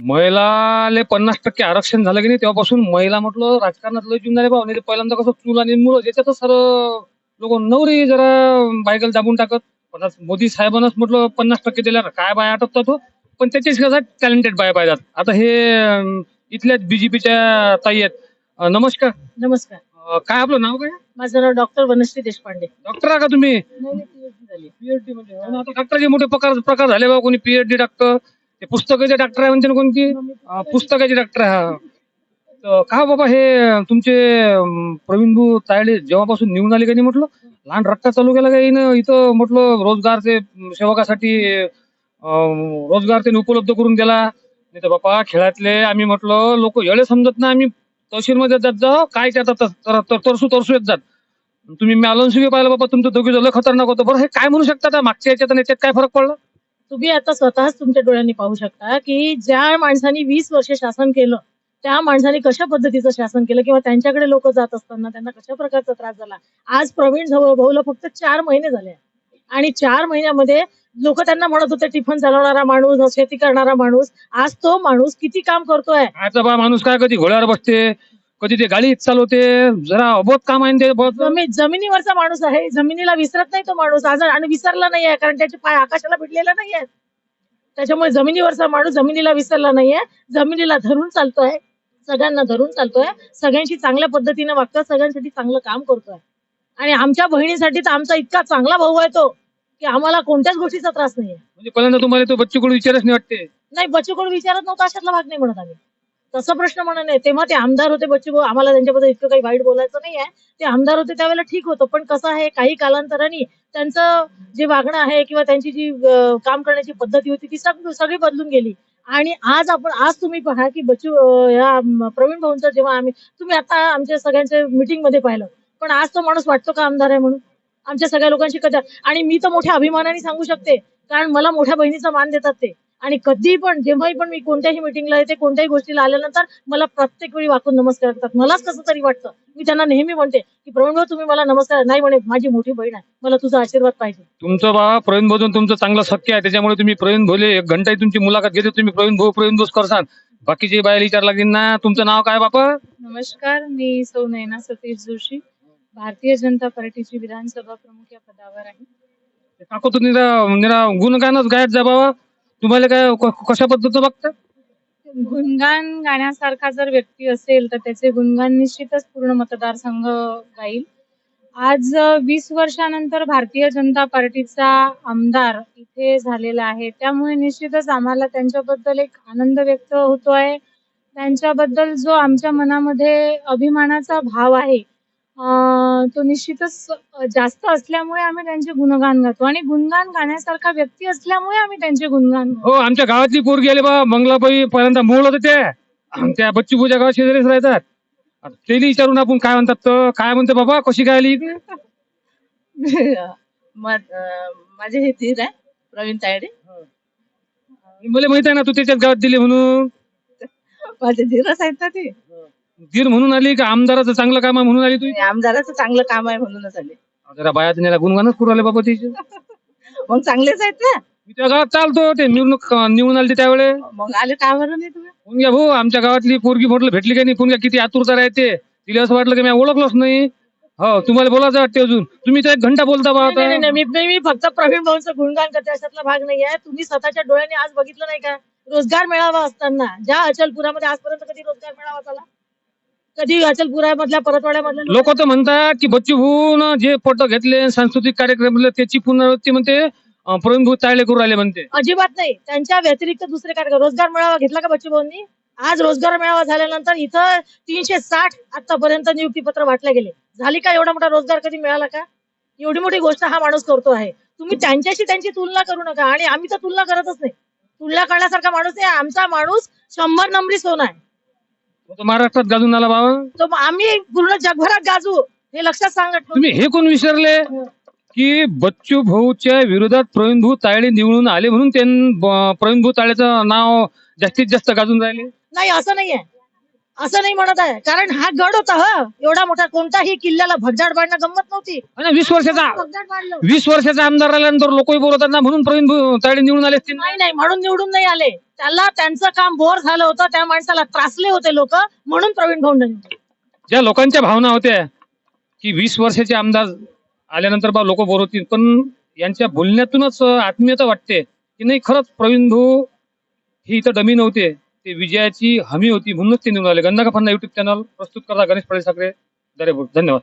महिलाले 50% आरक्षण झालं की नाही तेव्हापासून महिला म्हटलं राजकारणात लय जुन झाले भाऊ. नाही पहिल्यांदा कसं चूल आणि मुलं ज्याच्यातच सर्व लोक नवरी जरा बायकल दाबून टाकत. पण आज मोदी साहेबांनाच म्हटलं 50% दिल्यावर काय बाय आटपतात तो. पण त्याच्याच कसं टॅलेंटेड बाय पाहिजेत. आता हे इथल्याच बीजेपीच्या ताई आहेत. नमस्कार. नमस्कार. काय आपलं नाव काय? माझं नाव डॉक्टर वनश्री देशपांडे. डॉक्टर आहे का तुम्ही? नाही, PhD झाली. पीएचडी म्हणजे आता डॉक्टरचे मोठे प्रकार झाले बा. कोणी पीएचडी डॉक्टर, ते पुस्तकाचे डॉक्टर आहे म्हणते ना कोणती पुस्तकाचे डॉक्टर आहे. तर का बाबा हे तुमचे प्रवीण भाऊ तायडे जेव्हापासून निवडून आले का नाही म्हटलं लहान रट्टा चालू केला काही इथं म्हटलं रोजगारचे सेवकासाठी रोजगार त्यांनी उपलब्ध करून दिला. नाही तर बापा खेळातले आम्ही म्हटलं लोक एवढे समजत ना. आम्ही तहसीलमध्ये जात जाऊ काय त्यात तरसू येत जात. तुम्ही मॅलन सुगे पाहिलं बाबा तुमचं दोघी लय खतरनाक होतं. बरं हे काय म्हणू शकता मागच्या याच्यात आणि याच्यात काय फरक पडला? तुम्ही आता स्वतःच तुमच्या डोळ्यांनी पाहू शकता की ज्या माणसांनी 20 वर्ष शासन केलं त्या माणसाने कशा पद्धतीचं शासन केलं किंवा त्यांच्याकडे लोक जात असताना त्यांना कशा प्रकारचा त्रास झाला. आज प्रवीण भाऊला फक्त 4 महिने झाले आणि 4 महिन्यामध्ये लोक त्यांना म्हणत होते टिफन चालवणारा माणूस, शेती करणारा माणूस. आज तो माणूस किती काम करतोय. आता बा माणूस काय कधी घोड्यावर बसते, कधी ते गाडी चालवते. जरा अबोध काम आहे ते. जमिनीवरचा माणूस आहे. जमिनीला विसरत नाही तो माणूस आज आणि विसरला नाहीये कारण त्याचे पाय आकाशाला भिडलेले नाहीये. त्याच्यामुळे जमिनीवरचा माणूस जमिनीला विसरला नाहीये. जमिनीला धरून चालतोय, सगळ्यांना धरून चालतोय, सगळ्यांशी चांगल्या पद्धतीने वागतोय, सगळ्यांसाठी चांगलं काम करतोय. आणि आमच्या बहिणीसाठी तर आमचा इतका चांगला भाऊ आहे तो की आम्हाला कोणत्याच गोष्टीचा त्रास नाहीये. म्हणजे पहिल्यांदा तुम्हाला तो बच्चू कडू विचारच नाही वाटते? नाही, बच्चू कडू विचारत नव्हता अशातला भाग नाही म्हणत आम्ही. तसा प्रश्न म्हणत नाही. तेव्हा ते आमदार होते बच्चू भाऊ. आम्हाला त्यांच्याबद्दल इतकं काही वाईट बोलायचं नाहीये. ते आमदार होते त्यावेळेला ठीक होतं. पण कसं आहे काही कालांतराने त्यांचं जे वागणं आहे किंवा त्यांची जी काम करण्याची पद्धती होती ती सगळी बदलून गेली. आणि आज तुम्ही पहा की या प्रवीण भाऊंचं जेव्हा तुम्ही आता आमच्या सगळ्यांच्या मीटिंग मध्ये पाहिलं. पण आज तो माणूस वाटतो का आमदार आहे म्हणून? आमच्या सगळ्या लोकांशी कधी. आणि मी तर मोठ्या अभिमानाने सांगू शकते कारण मला मोठ्या बहिणीचा मान देतात ते. आणि कधी पण जेव्हाही पण मी कोणत्याही मीटिंगला येते कोणत्याही गोष्टीला आल्यानंतर मला प्रत्येक वेळी वाकून नमस्कार करतात. मलाच कसं तरी वाटतं. मी त्यांना नेहमी म्हणते की प्रवीण भाऊ तुम्ही मला नमस्कार नाही म्हणे माझी मोठी बहीण आहे मला तुझा आशीर्वाद पाहिजे. तुमचं बा प्रवीण भाऊ तुमचं चांगलं शक्य आहे त्याच्यामुळे तुम्ही प्रवीण भोले 1 घंटा तुमची मुलाखत घेते. तुम्ही प्रवीण भाऊ करसान. बाकीचे बाहेर विचार लागेल ना. तुमचं नाव काय बापा? नमस्कार, मी सौ नयना सतीश जोशी, भारतीय जनता पार्टीची विधानसभा प्रमुख या पदावर आहे. काकू तुम्ही निरा गुणगानच गायत जा बाबा. तुम्हाला काय कशा पद्धतीचं बघता? गुणगान गाण्यासारखा जर व्यक्ती असेल तर त्याचे गुणगान निश्चितच पूर्ण मतदारसंघ गाईल. आज 20 वर्षानंतर भारतीय जनता पार्टीचा आमदार इथे झालेला आहे त्यामुळे निश्चितच आम्हाला त्यांच्याबद्दल एक आनंद व्यक्त होतो आहे. त्यांच्याबद्दल जो आमच्या मनामध्ये अभिमानाचा भाव आहे तो निश्चितच जास्त असल्यामुळे आम्ही त्यांचे गुणगान गातो आणि गुणगान गाण्यासारखा व्यक्ती असल्यामुळे आम्ही त्यांचे गुणगान गातो. हो आमच्या गावातली पोरगी गेले बा मंगलाबाई पहिल्यांदा मूळ होते त्या बच्चूपूच्या गावात शेजारीच राहतात. तेली विचारून आपण काय म्हणतात तर काय म्हणते बाबा कशी काय आली? माझे हे धीर आहे प्रवीण तायडे. मला माहित आहे ना तू त्याच्याच गावात दिली म्हणून. माझे धीरच आहेत ना ते. धीर म्हणून आली का आमदाराचं चांगलं काम आहे म्हणून आली तू? आमदाराचं चांगलं काम आहे म्हणूनच आले. जरा बाया त्याला गुणगानच करू आले बाबा तिचे. मग चांगलेच आहेत ना. मी त्या गावात चालतो ते निवडून आले त्यावेळे. मग आले का बरं नाही तुम्ही? पुण्या भाऊ आमच्या गावातली पोरगी म्हटलं भेटली का नाही. पुण्या किती आतुरता राहते. तिला असं वाटलं की मी ओळखलंच नाही. हो तुम्हाला बोलायचं वाटते अजून. तुम्ही तर 1 घंटा बोलता बा आता. नाही, मी फक्त प्रवीण भाऊंचं गुणगान करते अशातला भाग नाही आहे. तुम्ही स्वतःच्या डोळ्यांनी आज बघितलं नाही का रोजगार मेळावा असताना ज्या अचलपुरामध्ये आजपर्यंत कधी रोजगार मेळावा झाला? कधी अचलपुरामधल्या परतवाड्यामधल्या लोक तर म्हणतात की बच्चू भाऊ जे फोटो घेतले सांस्कृतिक कार्यक्रम त्याची पुनरावृत्ती म्हणते प्रवीण भाऊ तायडे करू राहिले म्हणते. अजिबात नाही. त्यांच्या व्यतिरिक्त दुसरे कार्यक्रम रोजगार मेळावा घेतला का बच्चू भाऊंनी? आज रोजगार मेळावा झाल्यानंतर इथं 360 आतापर्यंत नियुक्तीपत्र वाटले गेले. झाली का एवढा मोठा रोजगार कधी मिळाला का? एवढी मोठी गोष्ट हा माणूस करतो आहे. तुम्ही त्यांच्याशी त्यांची तुलना करू नका आणि आम्ही तर तुलना करतच नाही. तुलना करण्यासारखा माणूस नाही. आमचा माणूस 100 नंबरी सोना आहे. तो महाराष्ट्रात गाजून आला बाबा. तो आम्ही पूर्ण जगभरात गाजू हे लक्षात सांगत. तुम्ही हे कोण विसरले की बच्चू भाऊच्या विरोधात प्रवीण भाऊ तायडे निवडून आले म्हणून प्रवीण भाऊ तायडेचं नाव जास्तीत जास्त गाजून राहिले? नाही असं नाहीये. असं नाही म्हणत आहे, कारण हा गड होता एवढा मोठा, कोणताही किल्ल्याला भगदाड पाडणं गंमत नव्हती. आणि 20 वर्षाचा भगदाड पाडलं 20 वर्षाचा आमदार राहिल्यानंतर लोकही बोलतात ना, म्हणून प्रवीण तायडे निवडून आले असतील. नाही नाही म्हणून निवडून नाही आले, त्याला त्यांचं काम बोर झालं होतं, त्या माणसाला त्रासले होते लोक, म्हणून प्रवीण भाऊ निवडून. ज्या लोकांच्या भावना होत्या की 20 वर्षाचे आमदार आल्यानंतर बा लोक बोर होतील, पण यांच्या बोलण्यातूनच आत्मीयता वाटते की नाही, खरंच प्रवीण भाऊ ही इथं डमी नव्हते, ते विजयाची हमी होती, म्हणूनच ते निवडून आले. गंधा का फन्ना युट्यूब चॅनल प्रस्तुत करता गणेश पळे साखरे, दरेपूर. धन्यवाद.